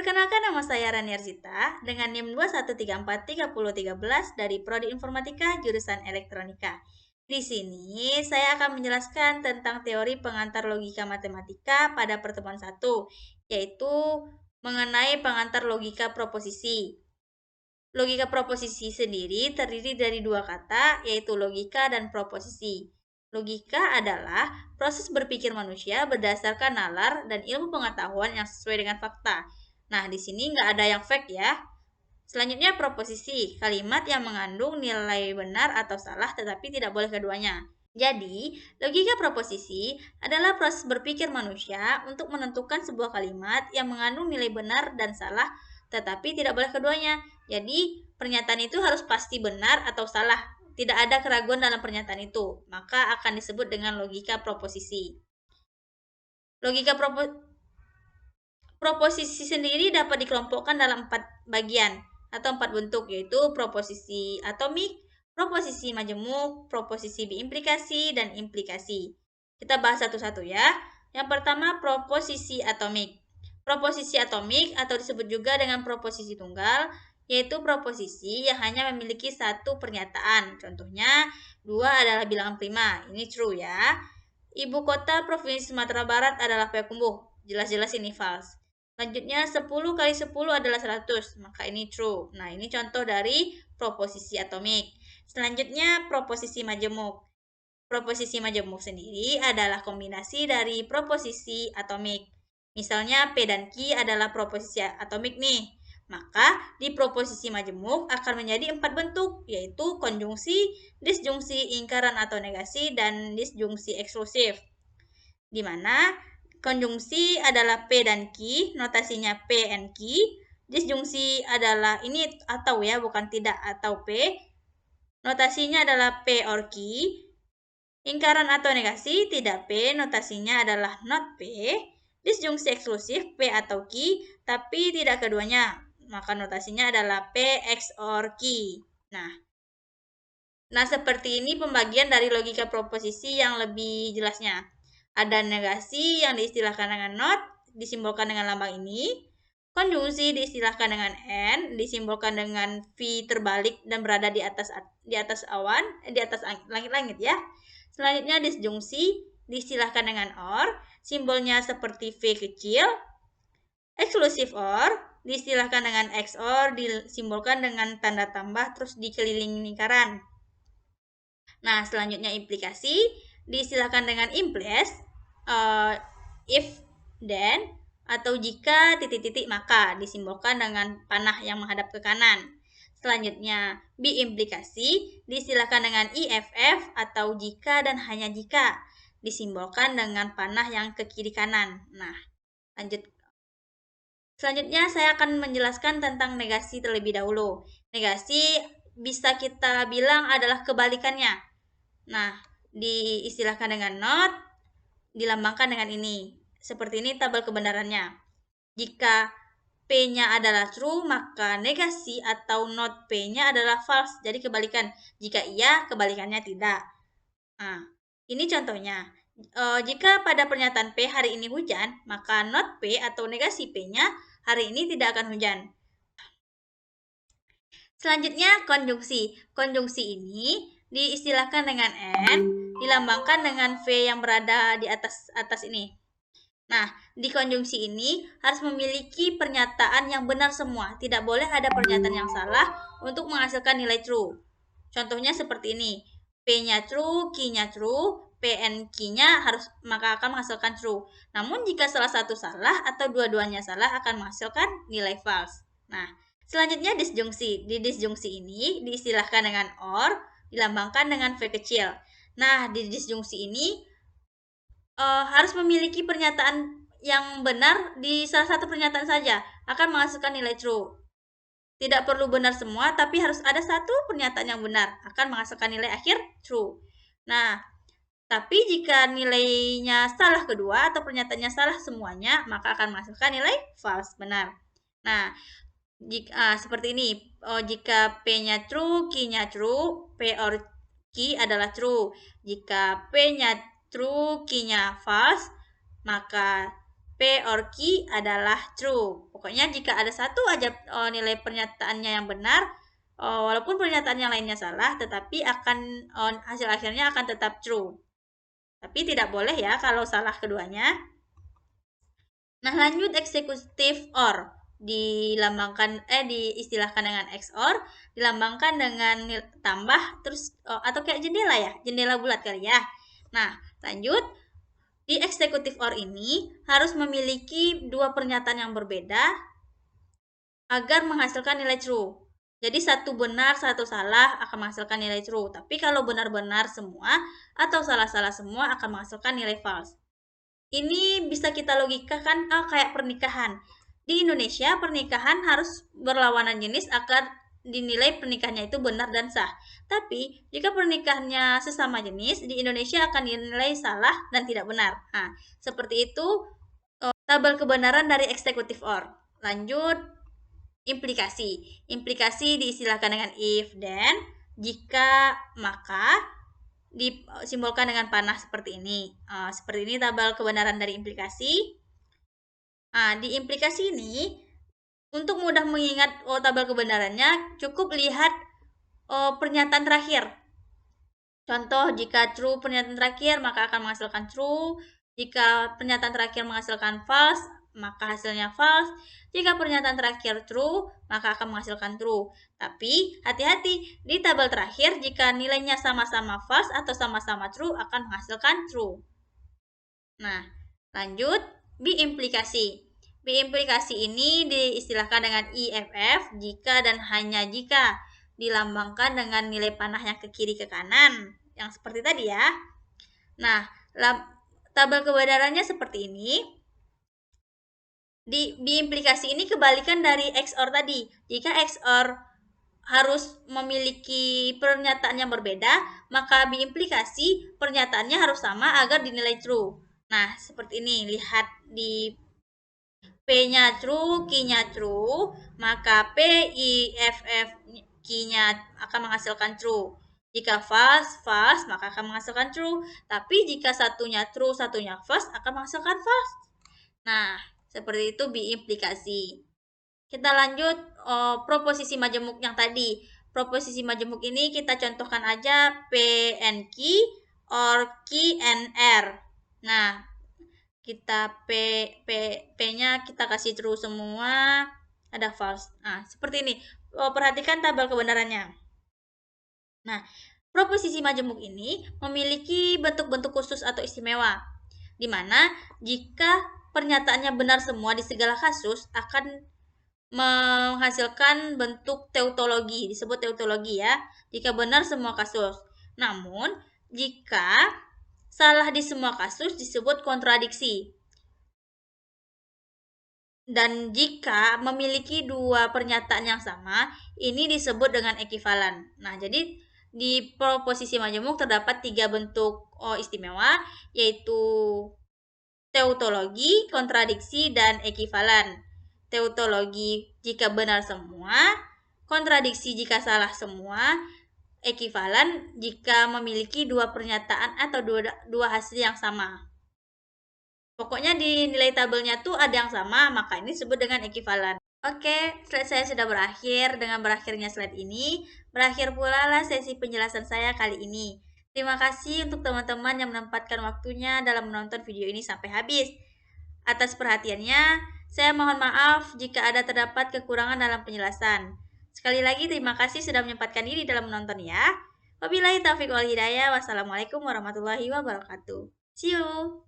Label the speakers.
Speaker 1: Perkenalkan, nama saya Raniarzita dengan NIM 2134313 dari Prodi Informatika jurusan Elektronika. Di sini saya akan menjelaskan tentang teori pengantar logika matematika pada pertemuan 1, yaitu mengenai pengantar logika proposisi. Logika proposisi sendiri terdiri dari dua kata, yaitu logika dan proposisi. Logika adalah proses berpikir manusia berdasarkan nalar dan ilmu pengetahuan yang sesuai dengan fakta. Nah, di sini nggak ada yang fake ya. Selanjutnya proposisi, kalimat yang mengandung nilai benar atau salah tetapi tidak boleh keduanya. Jadi, logika proposisi adalah proses berpikir manusia untuk menentukan sebuah kalimat yang mengandung nilai benar dan salah tetapi tidak boleh keduanya. Jadi, pernyataan itu harus pasti benar atau salah. Tidak ada keraguan dalam pernyataan itu, maka akan disebut dengan logika proposisi. Logika proposisi sendiri dapat dikelompokkan dalam 4 bagian atau 4 bentuk, yaitu proposisi atomik, proposisi majemuk, proposisi biimplikasi, dan implikasi. Kita bahas satu-satu ya. Yang pertama, proposisi atomik. Proposisi atomik atau disebut juga dengan proposisi tunggal, yaitu proposisi yang hanya memiliki satu pernyataan. Contohnya, 2 adalah bilangan prima. Ini true ya. Ibu kota Provinsi Sumatera Barat adalah Payakumbuh. Jelas-jelas ini false. Selanjutnya, 10 kali 10 adalah 100, maka ini true. Nah, ini contoh dari proposisi atomik. Selanjutnya, proposisi majemuk. Proposisi majemuk sendiri adalah kombinasi dari proposisi atomik. Misalnya, P dan Q adalah proposisi atomik nih. Maka, di proposisi majemuk akan menjadi 4 bentuk, yaitu konjungsi, disjungsi, ingkaran atau negasi, dan disjungsi eksklusif. Di mana konjungsi adalah P dan Q, notasinya P and Q. Disjungsi adalah ini atau ya, bukan tidak atau P. Notasinya adalah P or Q. Ingkaran atau negasi tidak P, notasinya adalah not P. Disjungsi eksklusif P atau Q, tapi tidak keduanya, maka notasinya adalah P X or Q. Nah, seperti ini pembagian dari logika proposisi yang lebih jelasnya. Ada negasi yang diistilahkan dengan not, disimbolkan dengan lambang ini. Konjungsi diistilahkan dengan N, disimbolkan dengan V terbalik dan berada di atas awan, di atas langit-langit ya. Selanjutnya disjungsi diistilahkan dengan OR, simbolnya seperti V kecil. Eksklusif OR diistilahkan dengan XOR, disimbolkan dengan tanda tambah terus dikelilingi lingkaran. Nah, selanjutnya implikasi diistilahkan dengan implies, if, then, atau jika titik-titik maka disimbolkan dengan panah yang menghadap ke kanan. Selanjutnya, biimplikasi diistilahkan dengan IFF atau jika dan hanya jika disimbolkan dengan panah yang ke kiri kanan. Nah, lanjut. Selanjutnya saya akan menjelaskan tentang negasi terlebih dahulu. Negasi bisa kita bilang adalah kebalikannya. Nah, diistilahkan dengan not, dilambangkan dengan ini. Seperti ini tabel kebenarannya. Jika P-nya adalah true, maka negasi atau not P-nya adalah false. Jadi kebalikan. Jika iya, kebalikannya tidak. Nah, ini contohnya. Jika pada pernyataan P hari ini hujan, maka not P atau negasi P-nya hari ini tidak akan hujan. Selanjutnya konjungsi. Konjungsi ini diistilahkan dengan N, dilambangkan dengan V yang berada di atas ini. Nah, di konjungsi ini harus memiliki pernyataan yang benar semua. Tidak boleh ada pernyataan yang salah untuk menghasilkan nilai true. Contohnya seperti ini. P-nya true, Q-nya true, P and Q-nya maka akan menghasilkan true. Namun jika salah satu salah atau dua-duanya salah akan menghasilkan nilai false. Nah, selanjutnya disjungsi. Di disjungsi ini diistilahkan dengan OR, dilambangkan dengan V kecil. Nah, di disjungsi ini harus memiliki pernyataan yang benar di salah satu pernyataan saja akan menghasilkan nilai true. Tidak perlu benar semua, tapi harus ada satu pernyataan yang benar akan menghasilkan nilai akhir true. Nah, tapi jika nilainya salah kedua atau pernyataannya salah semuanya, maka akan menghasilkan nilai false, benar. Nah, seperti ini. Jika P-nya true, Q-nya true, P or Q adalah true. Jika P-nya true, Q-nya false, maka P or Q adalah true. Pokoknya jika ada satu aja nilai pernyataannya yang benar, walaupun pernyataan yang lainnya salah, tetapi hasil akhirnya akan tetap true. Tapi tidak boleh ya kalau salah keduanya. Nah, lanjut eksekutif OR diistilahkan dengan XOR, dilambangkan dengan tambah terus atau kayak jendela ya, jendela bulat kali ya. Nah, lanjut di eksekutif OR ini harus memiliki dua pernyataan yang berbeda agar menghasilkan nilai true. Jadi satu benar, satu salah akan menghasilkan nilai true. Tapi kalau benar-benar semua atau salah-salah semua akan menghasilkan nilai false. Ini bisa kita logikakan kayak pernikahan. Di Indonesia, pernikahan harus berlawanan jenis agar dinilai pernikahannya itu benar dan sah. Tapi, jika pernikahannya sesama jenis, di Indonesia akan dinilai salah dan tidak benar. Nah, seperti itu tabel kebenaran dari eksekutif OR. Lanjut, implikasi. Implikasi diistilahkan dengan if, then, jika, maka, disimbolkan dengan panah seperti ini. Seperti ini tabel kebenaran dari implikasi. Di implikasi ini, untuk mudah mengingat tabel kebenarannya, cukup lihat pernyataan terakhir. Contoh, jika true pernyataan terakhir, maka akan menghasilkan true. Jika pernyataan terakhir menghasilkan false, maka hasilnya false. Jika pernyataan terakhir true, maka akan menghasilkan true. Tapi, hati-hati, di tabel terakhir, jika nilainya sama-sama false atau sama-sama true, akan menghasilkan true. Nah, lanjut, biimplikasi. Biimplikasi ini diistilahkan dengan IFF, jika dan hanya jika, dilambangkan dengan nilai panah yang ke kiri ke kanan, yang seperti tadi ya. Nah, tabel kebenarannya seperti ini. Di implikasi ini kebalikan dari XOR tadi. Jika XOR harus memiliki pernyataan yang berbeda, maka biimplikasi pernyataannya harus sama agar dinilai true. Nah, seperti ini. Lihat di P-nya true, Q-nya true, maka P, I, F, Q-nya akan menghasilkan true. Jika false, maka akan menghasilkan true. Tapi jika satunya true, satunya false, akan menghasilkan false. Nah, seperti itu biimplikasi. Kita lanjut proposisi majemuk yang tadi. Proposisi majemuk ini kita contohkan aja P and Q or Q and R. Nah, kita P-nya kita kasih true semua, ada false. Nah, seperti ini. Perhatikan tabel kebenarannya. Nah, proposisi majemuk ini memiliki bentuk-bentuk khusus atau istimewa, di mana jika pernyataannya benar semua di segala kasus akan menghasilkan bentuk tautologi, disebut tautologi ya, jika benar semua kasus. Namun, jika salah di semua kasus disebut kontradiksi. Dan jika memiliki dua pernyataan yang sama, ini disebut dengan ekivalen. Nah, jadi di proposisi majemuk terdapat 3 bentuk istimewa, yaitu tautologi, kontradiksi, dan ekivalen. Tautologi jika benar semua, kontradiksi jika salah semua, ekivalen jika memiliki dua pernyataan atau dua hasil yang sama. Pokoknya di nilai tabelnya tuh ada yang sama, maka ini disebut dengan ekivalen. Oke, slide saya sudah berakhir. Dengan berakhirnya slide ini, berakhir pula lah sesi penjelasan saya kali ini. Terima kasih untuk teman-teman yang menempatkan waktunya dalam menonton video ini sampai habis. Atas perhatiannya, saya mohon maaf jika ada terdapat kekurangan dalam penjelasan. Sekali lagi terima kasih sudah menyempatkan diri dalam menonton ya. Wabillahi taufiq wal hidayah. Wassalamualaikum warahmatullahi wabarakatuh. See you.